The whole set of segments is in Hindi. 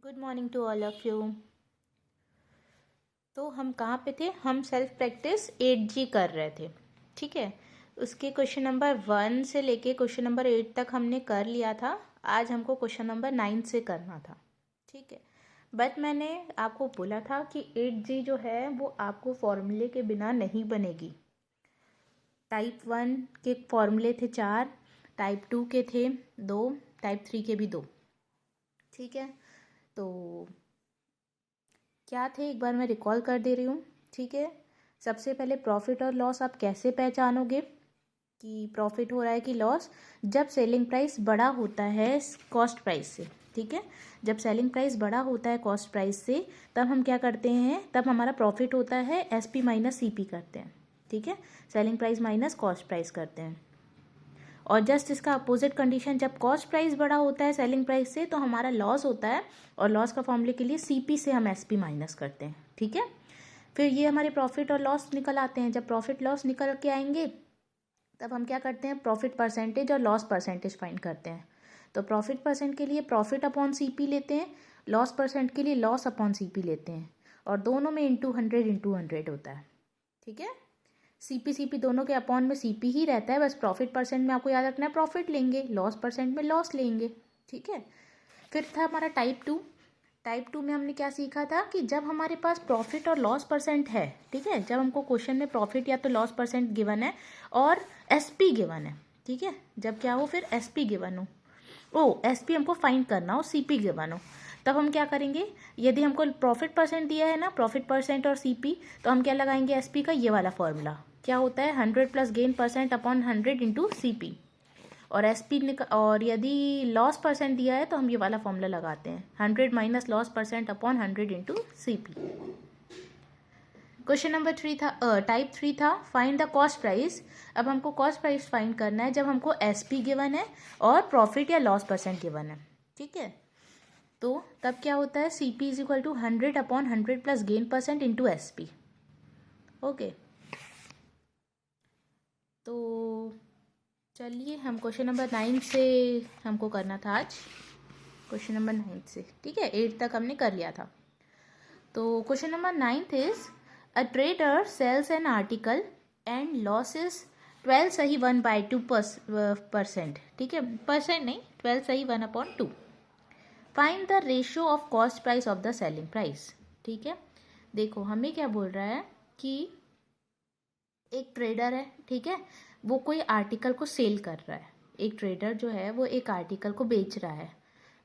Good morning to all of you. तो हम कहाँ पे थे? हम सेल्फ प्रैक्टिस 8G कर रहे थे। ठीक है, उसके क्वेश्चन नंबर 1 से लेके क्वेश्चन नंबर 8 तक हमने कर लिया था। आज हमको क्वेश्चन नंबर 9 से करना था। ठीक है, बट मैंने आपको बोला था कि 8G जो है वो आपको फॉर्मूले के बिना नहीं बनेगी। टाइप 1 के फॉर्मूले थे 4, टाइप 2 के थे 2, टाइप 3 के भी 2। ठीक है, तो क्या थे एक बार मैं रिकॉल कर दे रही हूँ। ठीक है, सबसे पहले प्रॉफिट और लॉस आप कैसे पहचानोगे कि प्रॉफिट हो रहा है कि लॉस? जब सेलिंग प्राइस बड़ा होता है कॉस्ट प्राइस से। ठीक है, जब सेलिंग प्राइस बड़ा होता है कॉस्ट प्राइस से तब हम क्या करते हैं, तब हमारा प्रॉफिट होता है SP माइनस CP करते हैं। ठीक है, selling price minus cost price करते हैं। और जस्ट इसका अपोजिट कंडीशन, जब कॉस्ट प्राइस बड़ा होता है सेलिंग प्राइस से तो हमारा लॉस होता है, और लॉस का फॉर्मूले के लिए CP से हम SP माइनस करते हैं। ठीक है, फिर ये हमारे प्रॉफिट और लॉस निकल आते हैं। जब प्रॉफिट लॉस निकल के आएंगे तब हम क्या करते हैं, प्रॉफिट परसेंटेज और लॉस परसेंटेज फाइंड करते हैं। तो प्रॉफिट परसेंट के लिए प्रॉफिट अपॉन CP लेते हैं, लॉस परसेंट के लिए लॉस अपॉन CP लेते हैं, और दोनों में इंटू 100 होता है। ठीक है, CP दोनों के अपॉन में CP ही रहता है, बस प्रॉफिट परसेंट में आपको याद रखना है प्रॉफिट लेंगे, लॉस परसेंट में लॉस लेंगे। ठीक है, फिर था हमारा टाइप 2। टाइप 2 में हमने क्या सीखा था कि जब हमारे पास प्रॉफिट और लॉस परसेंट है, ठीक है, जब हमको क्वेश्चन में प्रॉफिट या तो लॉस परसेंट गिवन है और SP गिवन है। ठीक है, जब क्या हो, फिर SP गिवन हो, SP हमको फाइंड करना हो, CP गिवन हो, तब हम क्या करेंगे, यदि हमको प्रॉफिट परसेंट दिया है ना, प्रॉफिट परसेंट और CP, तो हम क्या लगाएंगे, SP का ये वाला फॉर्मूला क्या होता है, 100 plus gain percent upon 100 into CP। और और यदि लॉस परसेंट दिया है तो हम ये वाला फॉर्मूला लगाते हैं, 100 minus loss percent upon 100 into CP। Question number 3 था, टाइप 3 था, फाइंड द कॉस्ट प्राइस। अब हमको कॉस्ट प्राइस फाइंड करना है जब हमको SP गिवन है और प्रॉफिट या लॉस परसेंट गिवन है। ठीक है, तो तब क्या होता है, CP is equal to 100 upon 100 plus gain percent into SP। Okay, तो चलिए हम क्वेश्चन नंबर 9 से हमको करना था आज, क्वेश्चन नंबर 9 से। ठीक है, 8 तक हमने कर लिया था। तो question number 9 is a trader sells an article and loses 12 सही 1/2%। ठीक है, परसेंट नहीं, 12 सही 1/2। Find the ratio of cost price of the selling price. ठीक है, देखो हमें क्या बोल रहा है कि एक ट्रेडर है, ठीक है, वो कोई आर्टिकल को सेल कर रहा है। एक ट्रेडर जो है वो एक आर्टिकल को बेच रहा है।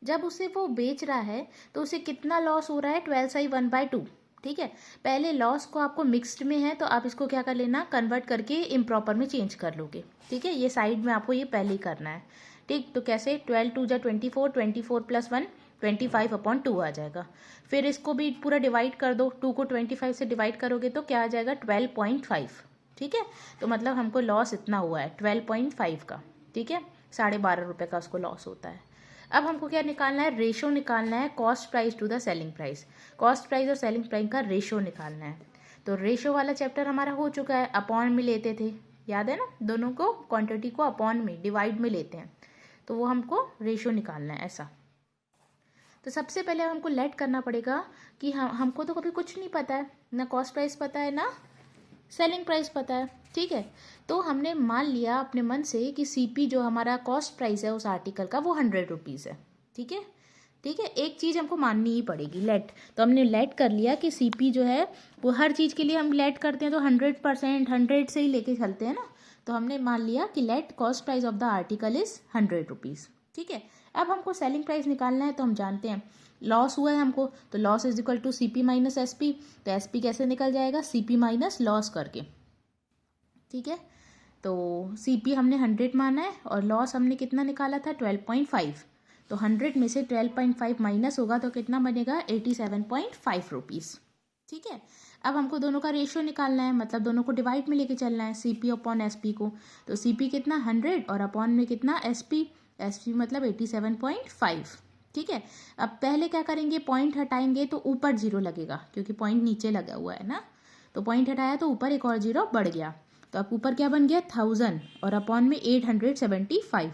जब उसे वो बेच रहा है तो उसे कितना लॉस हो रहा है, 12 सही 1/2। ठीक है, पहले लॉस को आपको मिक्स्ड में है तो आप इसको क्या कर लेना, कन्वर्ट करके इम्प्रॉपर में चेंज कर लोगे। ठीक है, ये साइड में आपको ये पहले ही करना है। ठीक, तो कैसे, 12 2 जा 24, 24 प्लस 1 25/2 आ जाएगा। फिर इसको भी पूरा डिवाइड कर दो, 2 को 25 से डिवाइड करोगे तो क्या आ जाएगा, 12.5। ठीक है, तो मतलब हमको लॉस इतना हुआ है 12.5 का। ठीक है, 12.5 रुपये का उसको लॉस होता है। अब हमको क्या निकालना है, रेशो निकालना है, cost price to the selling price. Cost price और सेलिंग प्राइस का रेशो निकालना है। तो रेशो वाला चैप्टर हमारा हो चुका है, अपॉन में लेते थे, याद है ना, दोनों को क्वांटिटी को अपॉन में डिवाइड में लेते हैं, तो वो हमको रेशो निकालना है ऐसा। तो सबसे पहले हमको लेट करना पड़ेगा कि हमको तो कभी कुछ नहीं पता है, ना कॉस्ट प्राइस पता है ना सेलिंग प्राइस पता है। ठीक है, तो हमने मान लिया अपने मन से कि CP जो हमारा कॉस्ट प्राइस है उस आर्टिकल का वो 100 रुपीज़ है। ठीक है, ठीक है, एक चीज़ हमको माननी ही पड़ेगी, लेट। तो हमने लेट कर लिया कि CP जो है वो हर चीज़ के लिए हम लेट करते हैं तो 100% 100 से ही लेके चलते हैं ना। तो हमने मान लिया कि let cost price of the article is 100 rupees. ठीक है, अब हमको सेलिंग प्राइस निकालना है, तो हम जानते हैं लॉस हुआ है हमको, तो loss is equal to CP minus SP। तो SP कैसे निकल जाएगा, CP माइनस लॉस करके। ठीक है, तो CP हमने 100 माना है और लॉस हमने कितना निकाला था, 12.5। तो 100 में से 12.5 माइनस होगा तो कितना बनेगा, 87.5 रुपीज़। ठीक है, अब हमको दोनों का रेशियो निकालना है, मतलब दोनों को डिवाइड में लेके चलना है, CP अपॉन SP को। तो CP कितना 100 और अपॉन में कितना SP मतलब 87.5। ठीक है, अब पहले क्या करेंगे, पॉइंट हटाएंगे तो ऊपर 0 लगेगा क्योंकि पॉइंट नीचे लगा हुआ है ना। तो पॉइंट हटाया तो ऊपर एक और 0 बढ़ गया, तो अब ऊपर क्या बन गया 1000 और अपॉन में 875।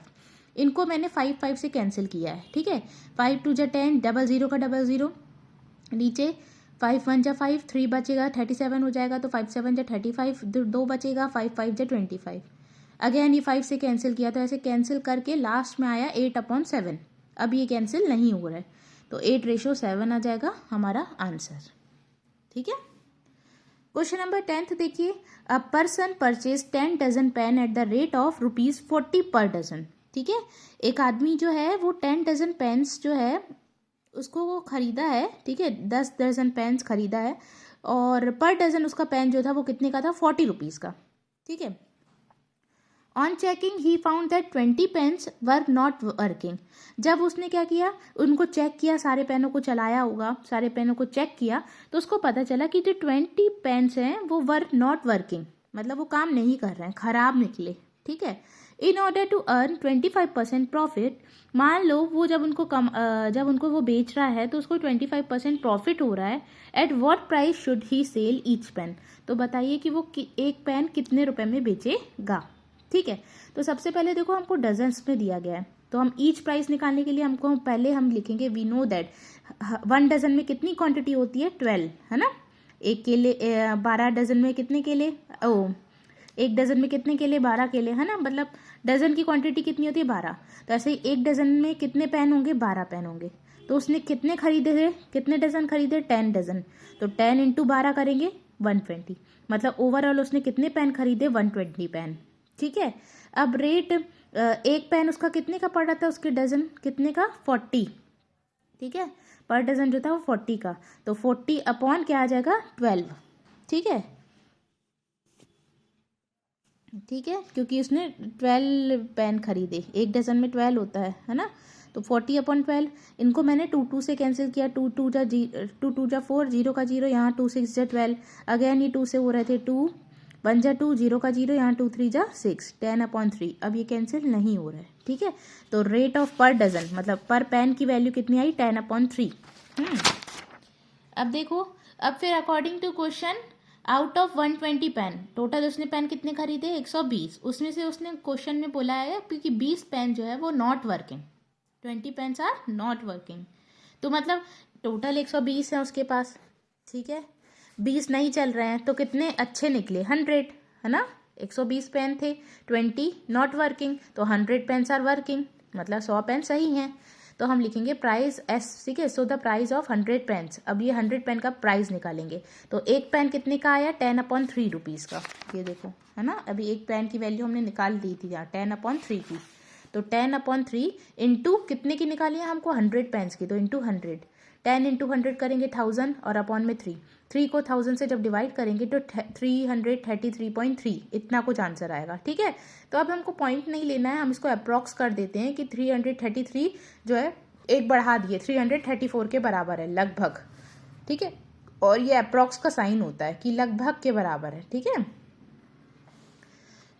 इनको मैंने 5 5 से कैंसिल किया है, ठीक है। 5 2 जा 10, डबल ज़ीरो का डबल ज़ीरो, नीचे 5 1 जा 5, 3 बचेगा 37 हो जाएगा, तो 5 7 जा 35, 2 बचेगा, 5 5 जा 25। अगेन ये 5 से कैंसिल किया, तो ऐसे कैंसिल करके लास्ट में आया 8/7। अब ये कैंसिल नहीं हो रहा है, तो 8:7 आ जाएगा हमारा आंसर, ठीक है। क्वेश्चन नंबर 10 देखिए, a person purchase 10 dozen pen at the rate of ₹40 पर डजन, ठीक है। एक आदमी जो है वो 10 डजन पेन्स जो है उसको वो खरीदा है, ठीक है, 10 डजन पेन्स खरीदा है, और पर डजन उसका पेन जो था वो कितने का था, ₹40 का, ठीक है। On checking he found that 20 pens were not working. जब उसने क्या किया, उनको चेक किया, सारे पेनों को चलाया होगा, सारे पेनों को चेक किया, तो उसको पता चला कि जो 20 पेन्स हैं वो वर नॉट वर्किंग, मतलब वो काम नहीं कर रहे हैं, खराब निकले, ठीक है। In order to earn 25% profit, मान लो वो जब उनको वो बेच रहा है तो उसको 25% प्रॉफिट हो रहा है, at what price should he sell each pen. तो बताइए कि वो एक पेन कितने रुपए में बेचेगा, ठीक है। तो सबसे पहले देखो हमको डजन्स में दिया गया है, तो हम ईच प्राइस निकालने के लिए हमको पहले हम लिखेंगे, वी नो दैट 1 डजन में कितनी क्वांटिटी होती है, 12, है ना। एक केले 12 डजन में कितने केले, एक डजन में कितने केले, 12 केले, है ना, मतलब डजन की क्वांटिटी कितनी होती है, 12। तो ऐसे ही एक डजन में कितने पेन होंगे, 12 पेन होंगे। तो उसने कितने खरीदे थे, कितने डजन खरीदे, 10 डजन। तो 10 × 12 करेंगे 120, मतलब ओवरऑल उसने कितने पेन खरीदे, 120 पेन, ठीक है। अब रेट, एक पेन उसका कितने का पड़ रहा था, उसके डजन कितने का, 40, ठीक है, पर डजन जो था वो 40 का, तो 40 अपॉन क्या आ जाएगा, 12, ठीक है, ठीक है, क्योंकि उसने 12 पेन खरीदे, एक डजन में 12 होता है ना। तो 40/12, इनको मैंने 2 2 से कैंसिल किया, 2 2 जा 4, 0 का 0, यहाँ 2 6 जा 12, अगेन ये 2 से हो रहे थे, 2 1 जा 2, 0 का 0, यहाँ 2 3 जा 6, 10/3। अब ये कैंसिल नहीं हो रहा है, ठीक है। तो रेट ऑफ पर डजन, मतलब पर पेन की वैल्यू कितनी आई, 10/3। अब देखो, अब फिर according to question, out of 120 pen, total उसने पेन कितने खरीदे, 120, उसमें से उसने क्वेश्चन में बोला है क्योंकि 20 पेन जो है वो not working, 20 pens are not working, तो मतलब टोटल 120 है उसके पास, ठीक है। 20 नहीं चल रहे हैं, तो कितने अच्छे निकले, 100, है ना। 120 पेन थे, 20 नॉट वर्किंग, तो 100 पेन्स आर वर्किंग, मतलब 100 पेन सही हैं। तो हम लिखेंगे प्राइस एस, ठीक है। So the price of 100 pens, अब ये 100 पेन का प्राइस निकालेंगे, तो एक पेन कितने का आया, 10/3 रुपीज़ का, ये देखो, है ना। अभी एक पेन की वैल्यू हमने निकाल दी थी यहाँ 10/3 की, तो 10/3 इंटू कितने की निकाली है हमको, 100 पेन्स की, तो इंटू 100, 10 × 100 करेंगे 1000, और अपॉन में 3 को 1000 से जब डिवाइड करेंगे तो 333.3 इतना कुछ आंसर आएगा, ठीक है। तो अब हमको पॉइंट नहीं लेना है, हम इसको अप्रॉक्स कर देते हैं कि 333 जो है एक बढ़ा दिए, 334 के बराबर है लगभग, ठीक है। और ये अप्रॉक्स का साइन होता है कि लगभग के बराबर है, ठीक है।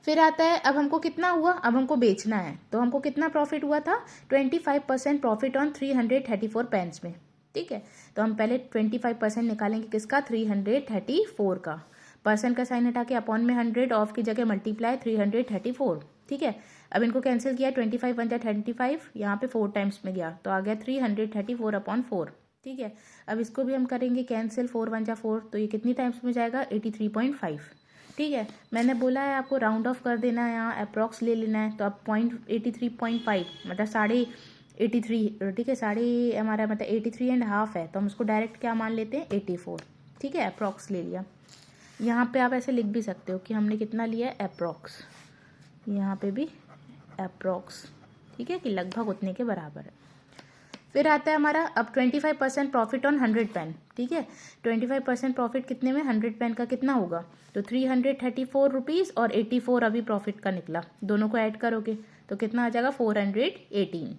फिर आता है, अब हमको कितना हुआ, अब हमको बेचना है, तो हमको कितना प्रॉफिट हुआ था, 25% प्रॉफिट ऑन 334 पेन्स में, ठीक है। तो हम पहले 25% निकालेंगे किसका, 334 का, परसेंट का साइन हटा के अपॉन में 100, ऑफ की जगह मल्टीप्लाई 334, ठीक है। अब इनको कैंसिल किया, 25 1 जा 25, यहाँ पे 4 टाइम्स में गया, तो आ गया 334/4, ठीक है। अब इसको भी हम करेंगे कैंसिल, 4 1 जा 4, तो ये कितनी टाइम्स में जाएगा, 83.5, ठीक है। मैंने बोला है आपको राउंड ऑफ कर देना है, यहाँ अप्रॉक्स ले लेना है, तो अब 83.5 मतलब 83, ठीक है, हमारा मतलब 83.5 है, तो हम उसको डायरेक्ट क्या मान लेते हैं, 84, ठीक है, अप्रॉक्स ले लिया। यहाँ पे आप ऐसे लिख भी सकते हो कि हमने कितना लिया है, अप्रॉक्स, यहाँ पे भी अप्रॉक्स, ठीक है, कि लगभग उतने के बराबर है। फिर आता है हमारा अब 25% प्रॉफिट ऑन 100 पेन, ठीक है। 25% प्रॉफिट कितने में, 100 पेन का कितना होगा, तो 334 रुपीज़ और 84 अभी प्रॉफिट का निकला, दोनों को ऐड करोगे तो कितना आ जाएगा, 418,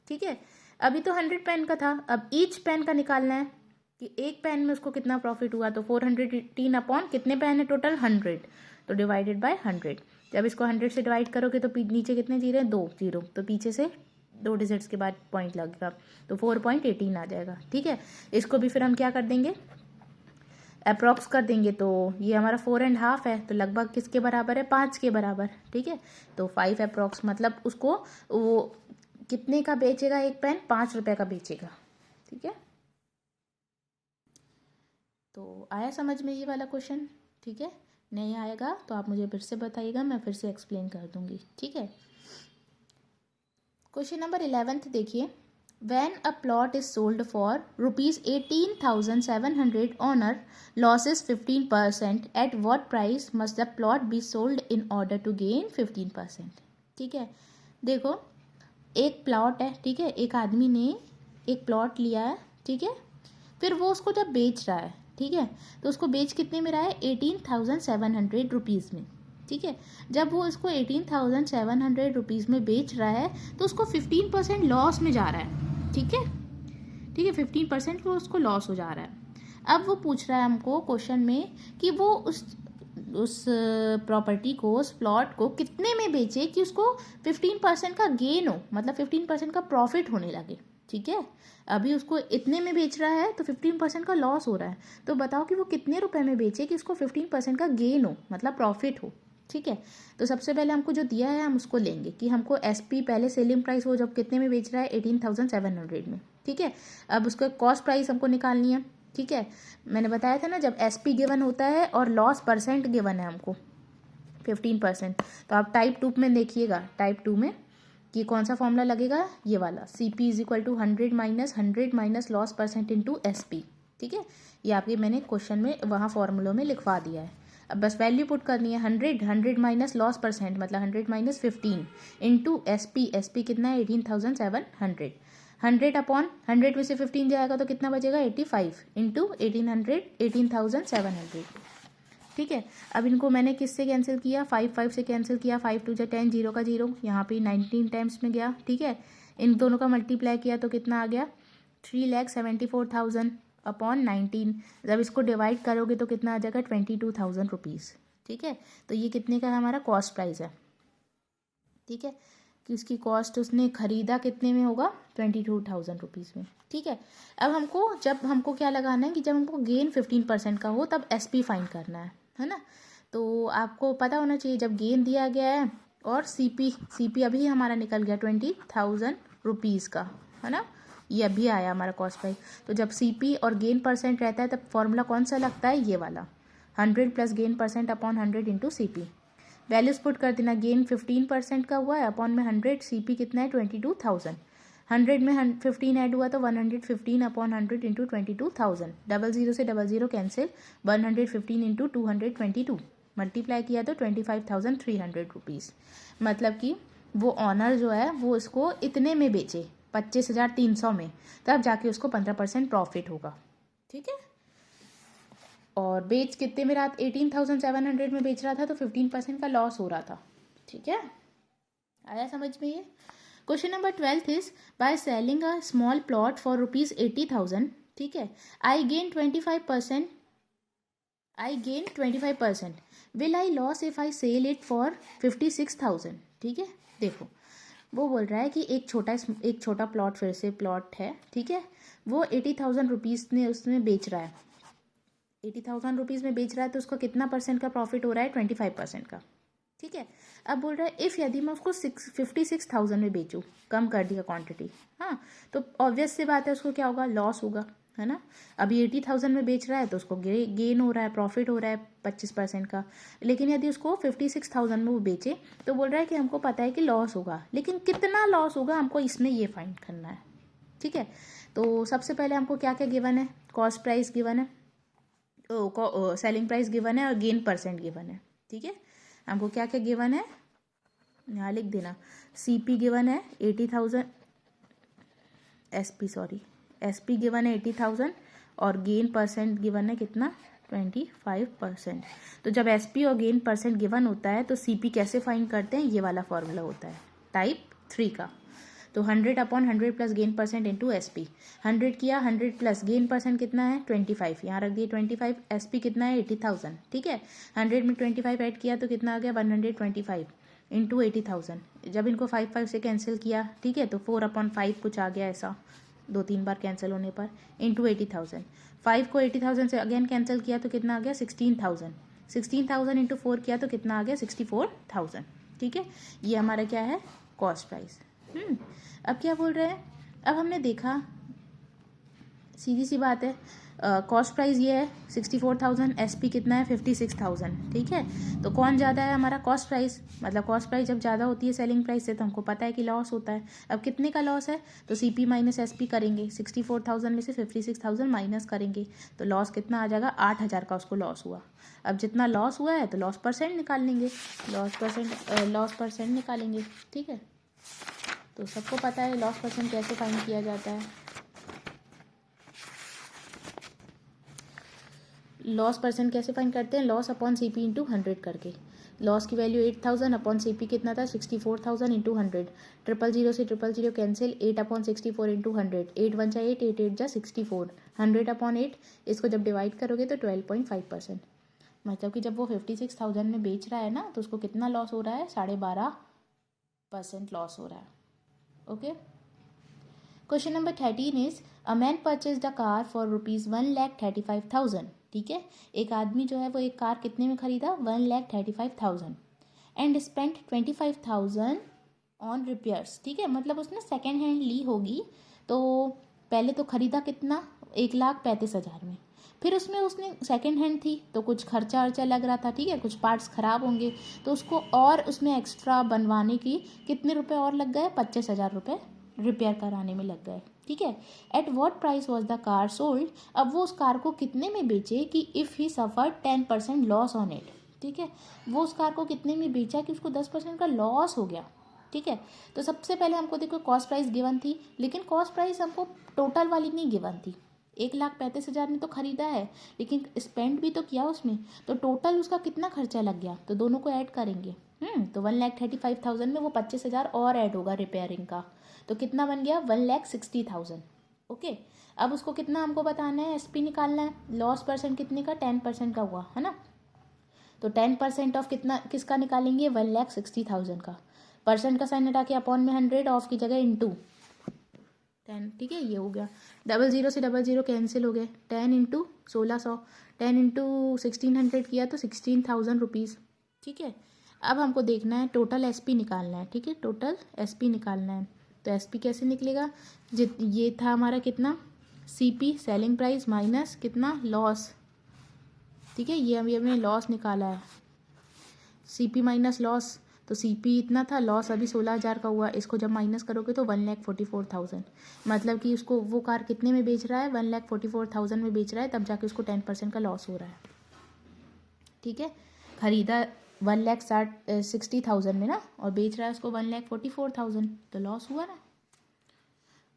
ठीक है। अभी तो 100 पेन का था, अब ईच पेन का निकालना है कि एक पेन में उसको कितना प्रॉफिट हुआ, तो 418 अपॉन कितने पेन है टोटल, 100, तो डिवाइडेड बाय 100। जब इसको 100 से डिवाइड करोगे तो नीचे कितने जीरो हैं, 2 0, तो पीछे से 2 डिजिट्स के बाद पॉइंट लगेगा, तो 4.18 आ जाएगा, ठीक है। इसको भी फिर हम क्या कर देंगे, अप्रॉक्स कर देंगे, तो ये हमारा 4.5 है, तो लगभग किसके बराबर है, 5 के बराबर, ठीक है। तो 5 अप्रॉक्स, मतलब उसको वो कितने का बेचेगा एक पेन? 5 रुपए का बेचेगा। ठीक है, तो आया समझ में ये वाला क्वेश्चन? ठीक है, नहीं आएगा तो आप मुझे फिर से बताइएगा, मैं फिर से एक्सप्लेन कर दूंगी। ठीक है, क्वेश्चन नंबर 11 देखिए, when a plot is sold for rupees 18,700, owner loses 15%, at what price must the plot be sold in order to gain 15%? ठीक है, देखो एक प्लॉट है, ठीक है, एक आदमी ने एक प्लॉट लिया है, ठीक है, फिर वो उसको जब बेच रहा है, ठीक है, तो उसको बेच कितने में रहा है? 18,700 रुपीज़ में। ठीक है, जब वो इसको 18,700 रुपीज़ में बेच रहा है तो उसको 15% लॉस में जा रहा है। ठीक है, ठीक है, 15% वो उसको लॉस हो जा रहा है। अब वो पूछ रहा है हमको क्वेश्चन में कि वो उस प्रॉपर्टी को, उस प्लॉट को कितने में बेचे कि उसको 15% का गेन हो, मतलब 15% का प्रॉफिट होने लगे। ठीक है, अभी उसको इतने में बेच रहा है तो 15% का लॉस हो रहा है, तो बताओ कि वो कितने रुपए में बेचे कि उसको 15% का गेन हो, मतलब प्रॉफिट हो। ठीक है, तो सबसे पहले हमको जो दिया है हम उसको लेंगे कि हमको एसपी पहले सेलिंग प्राइस वो जब कितने में बेच रहा है? 18,700 में। ठीक है, अब उसका कॉस्ट प्राइस हमको निकालनी है। ठीक है, मैंने बताया था ना, जब एसपी गिवन होता है और लॉस परसेंट गिवन है हमको 15%, तो आप टाइप 2 में देखिएगा, टाइप 2 में कि कौन सा फॉर्मूला लगेगा? ये वाला, CP is equal to 100 minus loss percent into SP. ठीक है, ये आपके मैंने क्वेश्चन में वहाँ फॉर्मूलों में लिखवा दिया है। अब बस वैल्यू पुट करनी है, 100 माइनस लॉस परसेंट मतलब 100 माइनस 15 इंटू एसपी। एसपी कितना है? 18,700। 100 अपॉन 100 में से 15 जाएगा तो कितना बचेगा? 85 इंटू 18,700। ठीक है, अब इनको मैंने किससे कैंसिल किया? 5 से कैंसिल किया, 5 2 10, 0 का 0, यहाँ पे 19 टाइम्स में गया। ठीक है, इन दोनों का मल्टीप्लाई किया तो कितना आ गया? 3,74,000 अपॉन 19। जब इसको डिवाइड करोगे तो कितना आ जाएगा? 22,000 रुपीज़। ठीक है, तो ये कितने का हमारा कॉस्ट प्राइस है? ठीक है, कि उसकी कॉस्ट उसने खरीदा कितने में होगा? 22,000 रुपीज़ में। ठीक है, अब हमको क्या लगाना है कि जब हमको गेन 15% का हो तब एसपी फाइंड करना है ना। तो आपको पता होना चाहिए, जब गेन दिया गया है और सीपी अभी हमारा निकल गया 20,000 रुपीज़ का, है ना, ये अभी आया हमारा कॉस्ट प्राइस। तो जब सीपी और गेन परसेंट रहता है तब फॉर्मूला कौन सा लगता है? ये वाला, 100 plus gain percent upon 100 into CP. Values put कर देना, गेन 15% का हुआ है, अपॉन में 100, सीपी कितना है? 22,000। 100 में 15 ऐड हुआ तो 115 अपॉन 100 इंटू 22,000। 00 से 00 कैंसिल, 115 इंटू 222 मल्टीप्लाई किया तो 25,300 रुपीज़। मतलब कि वो ऑनर जो है वो इसको इतने में बेचे, 25,300 में, तब जाके उसको 15% प्रॉफिट होगा। ठीक है, और बेच कितने में रहा? 18,700 में बेच रहा था तो 15% का लॉस हो रहा था। ठीक है, आया समझ में ये? Question number 12 is, by selling a small plot for rupees 80,000, ठीक है, I gain 25%, will I loss if I sell it for 56,000। ठीक है, देखो वो बोल रहा है कि एक छोटा प्लॉट, फिर से प्लॉट है, ठीक है, वो 80,000 रुपीज़ में उसमें बेच रहा है, 80,000 रुपीज़ में बेच रहा है, तो उसका कितना परसेंट का प्रॉफिट हो रहा है? 25% का। ठीक है, अब बोल रहा है इफ़ यदि मैं उसको 56,000 में बेचूँ, कम कर दिया क्वांटिटी, हाँ, तो ऑब्वियस सी बात है उसको क्या होगा? लॉस होगा, है ना। अभी 80,000 में बेच रहा है तो उसको गेन हो रहा है, प्रॉफिट हो रहा है 25% का। लेकिन यदि उसको 56,000 में वो बेचे तो बोल रहा है कि हमको पता है कि लॉस होगा, लेकिन कितना लॉस होगा हमको इसमें ये फाइंड करना है। ठीक है, तो सबसे पहले हमको क्या क्या गिवन है? कॉस्ट प्राइस गिवन है, सेलिंग प्राइस गिवन है और गेन परसेंट गिवन है। ठीक है, हमको क्या क्या गिवन है यहाँ लिख देना। सीपी गिवन है 80,000, एसपी गिवन है 80,000 और गेन परसेंट गिवन है कितना? 25%। तो जब एसपी और गेन परसेंट गिवन होता है तो सीपी कैसे फाइंड करते हैं? ये वाला फॉर्मूला होता है टाइप 3 का। तो 100 upon 100 plus gain percent into SP. 100 किया, 100 प्लस गेन परसेंट कितना है? 25, यहाँ रख दिए 25, एसपी कितना है? 80,000। ठीक है, 100 में 25 ऐड किया तो कितना आ गया? 125 इंटू 80,000। जब इनको 5 से कैंसिल किया, ठीक है, तो 4 अपॉन 5 कुछ आ गया ऐसा, 2-3 बार कैंसिल होने पर, इंटू 80,000। 5 को 80,000 से अगेन कैंसिल किया तो कितना आ गया? 16,000। 16,000 इंटू 4 किया तो कितना आ गया? 64,000। ठीक है, ये हमारा क्या है? Cost price. अब क्या बोल रहे हैं, अब हमने देखा सीधी सी बात है, कॉस्ट प्राइस ये है 64,000, एसपी कितना है 56,000, ठीक है। तो कौन ज़्यादा है हमारा, कॉस्ट प्राइस, मतलब कॉस्ट प्राइस जब ज़्यादा होती है सेलिंग प्राइस से तो हमको पता है कि लॉस होता है। अब कितने का लॉस है, तो सीपी माइनस एसपी करेंगे, 64,000 में से 56,000 माइनस करेंगे तो लॉस कितना आ जाएगा, 8,000 का उसको लॉस हुआ। अब जितना लॉस हुआ है तो लॉस परसेंट निकाल लेंगे, लॉस परसेंट निकालेंगे, ठीक है। तो सबको पता है लॉस परसेंट कैसे फाइंड किया जाता है। लॉस परसेंट कैसे फाइंड करते हैं, लॉस अपॉन सीपी इंटू 100 करके। लॉस की वैल्यू 8,000 अपॉन सीपी कितना था 64,000 इंटू 100, 000 से 000 कैंसिल, 8 अपॉन 64 इंटू 100, 8 1 जा 8, 8 8 जा 64, 100 अपॉन 8, इसको जब डिवाइड करोगे तो 12.5%, मतलब कि जब वो 56,000 में बेच रहा है ना तो उसको कितना लॉस हो रहा है, 12.5% लॉस हो रहा है। Okay. Question number 13 is a man purchased a car for ₹1,35,000, ठीक है। एक आदमी जो है वो एक कार कितने में खरीदा, 1,35,000 एंड स्पेंट 25,000 ऑन रिपेयर्स, ठीक है। मतलब उसने सेकेंड हैंड ली होगी, तो पहले तो खरीदा कितना, 1,35,000 में, फिर उसमें उसने सेकेंड हैंड थी तो कुछ खर्चा वर्चा लग रहा था, ठीक है, कुछ पार्ट्स ख़राब होंगे तो उसको और उसमें एक्स्ट्रा बनवाने की कितने रुपए और लग गए, 25,000 रुपये रिपेयर कराने में लग गए, ठीक है। At what price was the car sold, अब वो उस कार को कितने में बेचे कि if he suffered 10% loss on it, ठीक है। वो उस कार को कितने में बेचा कि उसको 10% का लॉस हो गया, ठीक है। तो सबसे पहले हमको देखो कॉस्ट प्राइस गिवन थी, लेकिन कॉस्ट प्राइस हमको टोटल वाली नहीं गिवन थी। 1,35,000 में तो खरीदा है लेकिन स्पेंड भी तो किया उसमें, तो टोटल उसका कितना खर्चा लग गया, तो दोनों को ऐड करेंगे। तो 1,35,000 में वो 25,000 और ऐड होगा रिपेयरिंग का, तो कितना बन गया 1,60,000। ओके। अब उसको कितना हमको बताना है, एसपी निकालना है, लॉस परसेंट कितने का, 10% का हुआ है ना। तो 10% ऑफ कितना, किसका निकालेंगे, 1,60,000 का। परसेंट का साइन हटा के अपॉन में 100, ऑफ की जगह इंटू 10, ठीक है। ये हो गया, 00 से 00 कैंसिल हो गए, 10 इंटू 1600, 10 इंटू 1600 किया तो 16,000 रुपीज़, ठीक है। अब हमको देखना है टोटल एसपी निकालना है, ठीक है, टोटल एसपी निकालना है। तो एसपी कैसे निकलेगा, ये था हमारा कितना, सीपी सेलिंग प्राइस माइनस कितना लॉस, ठीक है। ये अभी हमने लॉस निकाला है, सीपी माइनस लॉस, तो सीपी इतना था, लॉस अभी 16,000 का हुआ, इसको जब माइनस करोगे तो 1,44,000, मतलब कि उसको वो कार कितने में बेच रहा है, 1,44,000 में बेच रहा है, तब जाके उसको 10% का लॉस हो रहा है, ठीक है। खरीदा 1,60,000 में ना, और बेच रहा है उसको 1,44,000, तो लॉस हुआ ना।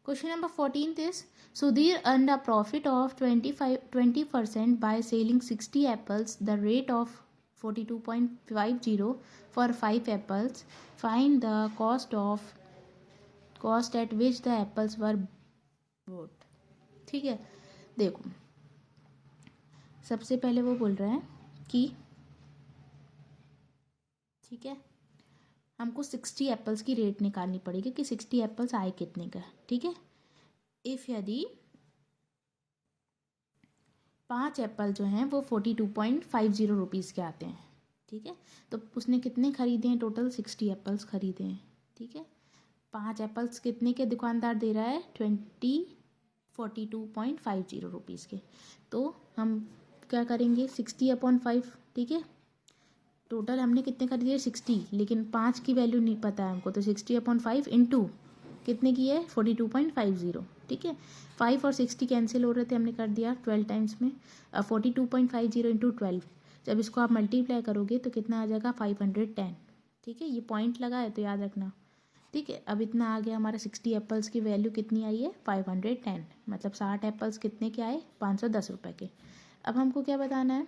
Question number 14 is Sudhir earned a profit of 20% by selling 60 apples, the rate of 42.50 for 5 apples. Find the cost at which the apples were bought. ठीक है, देखो सबसे पहले वो बोल रहे हैं कि ठीक है हमको 60 एप्पल्स की रेट निकालनी पड़ेगी कि 60 एप्पल्स आए कितने का, ठीक है। इफ़ यदि 5 एप्पल जो हैं वो 42.50 रुपीज़ के आते हैं, ठीक है। तो उसने कितने खरीदे हैं, टोटल 60 एप्पल्स खरीदे हैं, ठीक है। 5 एप्पल्स कितने के दुकानदार दे रहा है, 42.50 रुपीज़ के। तो हम क्या करेंगे, 60/5, ठीक है। टोटल हमने कितने खरीदे 60, लेकिन 5 की वैल्यू नहीं पता है हमको, तो 60/5 इंटू कितने की है 42.50, ठीक है। 5 और 60 कैंसिल हो रहे थे, हमने कर दिया 12 टाइम्स में। 42.50 इंटू 12, जब इसको आप मल्टीप्लाई करोगे तो कितना आ जाएगा 510, ठीक है। ये पॉइंट लगा है तो याद रखना, ठीक है। अब इतना आ गया हमारा 60 एप्पल्स की वैल्यू कितनी आई है 510, मतलब 60 एप्पल्स कितने के आए 510 रुपये के। अब हमको क्या बताना है,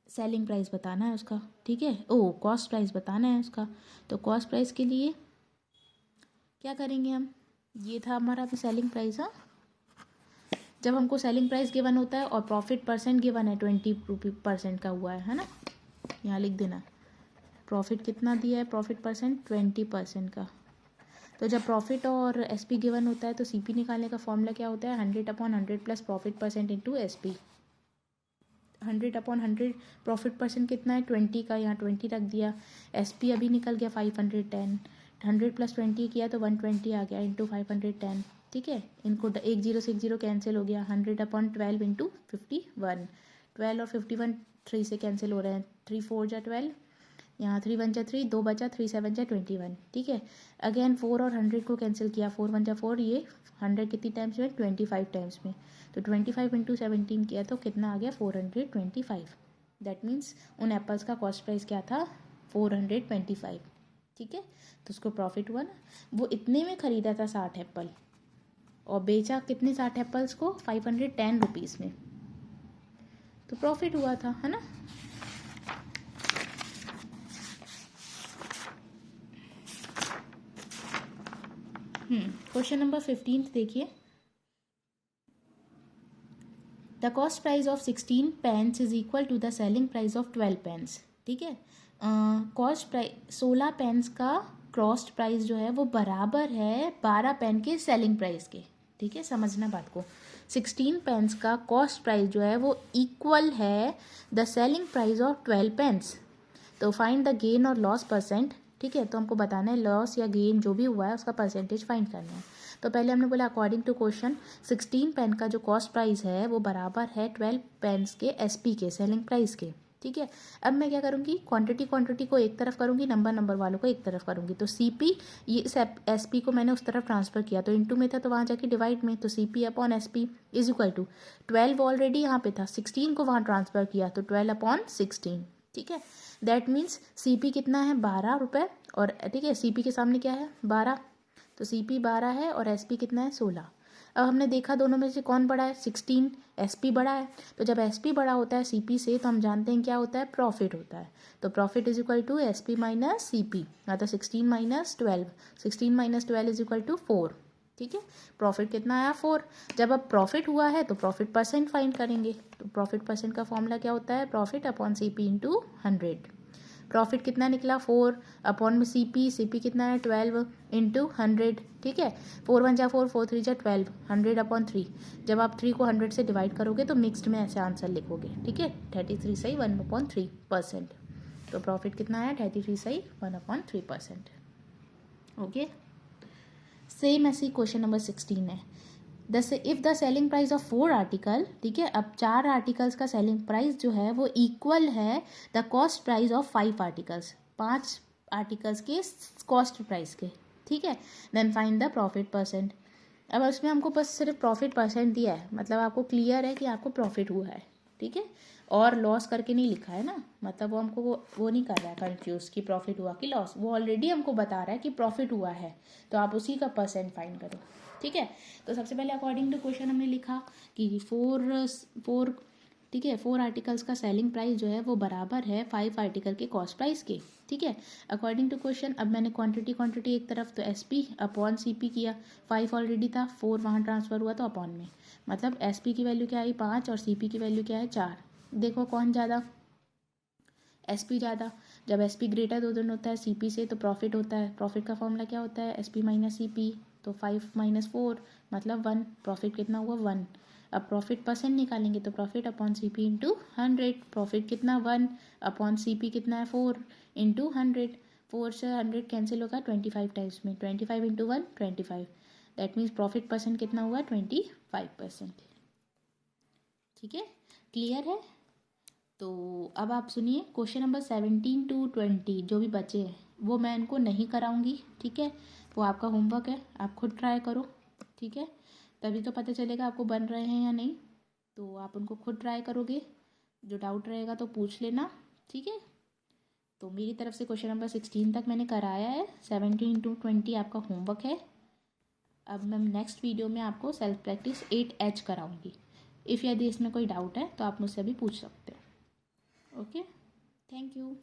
सेलिंग प्राइस बताना है उसका, ठीक है। ओ कॉस्ट प्राइस बताना है उसका। तो कॉस्ट प्राइस के लिए क्या करेंगे हम, ये था हमारा अभी सेलिंग प्राइस। हाँ, जब हमको सेलिंग प्राइस गिवन होता है और प्रॉफिट परसेंट गिवन है 20% का हुआ है ना, यहाँ लिख देना प्रॉफिट कितना दिया है, प्रॉफिट परसेंट 20% का। तो जब प्रॉफिट और एसपी गिवन होता है तो सीपी निकालने का फॉर्मूला क्या होता है, 100/100 plus profit percent into SP. 100/100 profit percent कितना है 20 का, यहाँ 20 रख दिया। एसपी अभी निकल गया 510, 100 + 20 किया तो 120 आ गया इंटू 510, ठीक है। इनको एक जीरो से एक जीरो कैंसिल हो गया, 100/12 इंटू 51, 12 और 51 3 से कैंसिल हो रहे हैं, 3 4 जा 12, यहाँ 3 1 जा 3, 2 बचा, 3 7 जा 21, ठीक है। अगेन 4 और 100 को कैंसिल किया, 4 1 जा 4, ये 100 कितनी टाइम्स में, 25 टाइम्स में, तो 25 इंटू 17 किया तो कितना आ गया, 425। दैट मीन्स उन एप्पल्स का कॉस्ट प्राइस क्या था, 425, ठीक है। तो उसको प्रॉफिट हुआ ना, वो इतने में ख़रीदा था 60 एप्पल और बेचा कितने 60 एप्पल्स को, 510 रुपीज़ में, तो प्रॉफिट हुआ था, है ना। क्वेश्चन नंबर 15 देखिए, the cost price of 16 pens is equal to the selling price of 12 pens, ठीक है। कॉस्ट प्राइस 16 पेन्स का कॉस्ट प्राइस जो है वो बराबर है 12 पेन के सेलिंग प्राइस के, ठीक है। समझना बात को, 16 पेन्स का कॉस्ट प्राइस जो है वो इक्वल है the selling price of 12 pens. तो फाइंड द गेन और लॉस परसेंट, ठीक है। तो हमको बताना है लॉस या गेन जो भी हुआ है उसका परसेंटेज फाइंड करना है। तो पहले हमने बोला अकॉर्डिंग टू क्वेश्चन 16 पेन का जो कॉस्ट प्राइस है वो बराबर है 12 पेन्स के एसपी के, सेलिंग प्राइस के, ठीक है। अब मैं क्या करूँगी, क्वांटिटी को एक तरफ करूँगी, नंबर वालों को एक तरफ करूँगी। तो सीपी, ये एसपी को मैंने उस तरफ ट्रांसफ़र किया, तो इनटू में था तो वहाँ जाके डिवाइड में, तो CP upon SP is equal to 12 already यहाँ पे था, 16 को वहाँ ट्रांसफ़र किया तो 12/16, ठीक है। दैट मीन्स सीपी कितना है, 12 रुपये, और ठीक है सीपी के सामने क्या है, 12, तो सीपी 12 है और एसपी कितना है, 16। अब हमने देखा दोनों में से कौन बड़ा है, 16, एसपी बड़ा है। तो जब एसपी बड़ा होता है सीपी से तो हम जानते हैं क्या होता है, प्रॉफिट होता है। तो profit is equal to SP minus CP, मतलब 16 - 12, 16 - 12 इज इक्वल टू 4, ठीक है। प्रॉफिट कितना आया, 4। जब अब प्रॉफिट हुआ है तो प्रॉफिट परसेंट फाइंड करेंगे। तो प्रॉफिट परसेंट का फॉर्मूला क्या होता है, profit upon CP into 100। Profit कितना निकला, 4 अपॉन में सीपी कितना है, 12 इंटू 100, ठीक है। 4 1 जा 4, 4 3 जा 12, 100/3। जब आप 3 को 100 से डिवाइड करोगे तो मिक्स्ड में ऐसे आंसर लिखोगे, ठीक है। 33 सही 1/3%। तो प्रॉफिट कितना आया, 33 सही 1/3%, ओके। सेम ऐसी क्वेश्चन नंबर 16 है, if the selling price of 4 article, ठीक है। अब 4 आर्टिकल्स का सेलिंग प्राइस जो है वो इक्वल है the cost price of 5 articles, 5 articles के कॉस्ट प्राइस के, ठीक है। Then find the profit percent. अब उसमें हमको बस सिर्फ प्रॉफिट परसेंट दिया है, मतलब आपको क्लियर है कि आपको प्रॉफिट हुआ है, ठीक है, और लॉस करके नहीं लिखा है ना, मतलब वो हमको वो नहीं कर रहा है कंफ्यूज कि प्रॉफिट हुआ कि लॉस, वो ऑलरेडी हमको बता रहा है कि प्रॉफिट हुआ है, तो आप उसी का परसेंट फाइंड करो, ठीक है। तो सबसे पहले अकॉर्डिंग टू क्वेश्चन हमने लिखा कि 4 ठीक है, 4 आर्टिकल्स का सेलिंग प्राइस जो है वो बराबर है 5 आर्टिकल के कॉस्ट प्राइस के, ठीक है। अकॉर्डिंग टू क्वेश्चन अब मैंने क्वांटिटी एक तरफ, तो एसपी अपॉन सीपी किया, 5 ऑलरेडी था, 4 वहाँ ट्रांसफ़र हुआ तो अपॉन में, मतलब एसपी की वैल्यू क्या आई 5 और सीपी की वैल्यू क्या है 4। देखो कौन ज़्यादा, एसपी ज़्यादा। जब एसपी ग्रेटर दोनों होता है सीपी से तो प्रॉफिट होता है, प्रॉफिट का फॉर्मूला क्या होता है, एसपी माइनस सीपी, तो 5 - 4 मतलब 1, प्रॉफिट कितना हुआ 1। अब प्रॉफिट परसेंट निकालेंगे तो profit upon CP into 100, profit कितना 1 अपॉन सीपी कितना है 4 इंटू 100, 4 से 100 कैंसिल होगा 25 टाइम्स में, 25 into 1 25, that means profit percent कितना हुआ 25%, ठीक है। क्लियर है। तो अब आप सुनिए क्वेश्चन नंबर 17 to 20 जो भी बचे हैं वो मैं इनको नहीं कराऊंगी, ठीक है। वो आपका होमवर्क है, आप खुद ट्राई करो, ठीक है, तभी तो पता चलेगा आपको बन रहे हैं या नहीं। तो आप उनको खुद ट्राई करोगे, जो डाउट रहेगा तो पूछ लेना, ठीक है। तो मेरी तरफ से क्वेश्चन नंबर 16 तक मैंने कराया है, 17 to 20 आपका होमवर्क है। अब मैं नेक्स्ट वीडियो में आपको सेल्फ प्रैक्टिस 8H कराऊंगी। इफ़ यदि इसमें कोई डाउट है तो आप मुझसे अभी पूछ सकते हो, ओके। Thank you.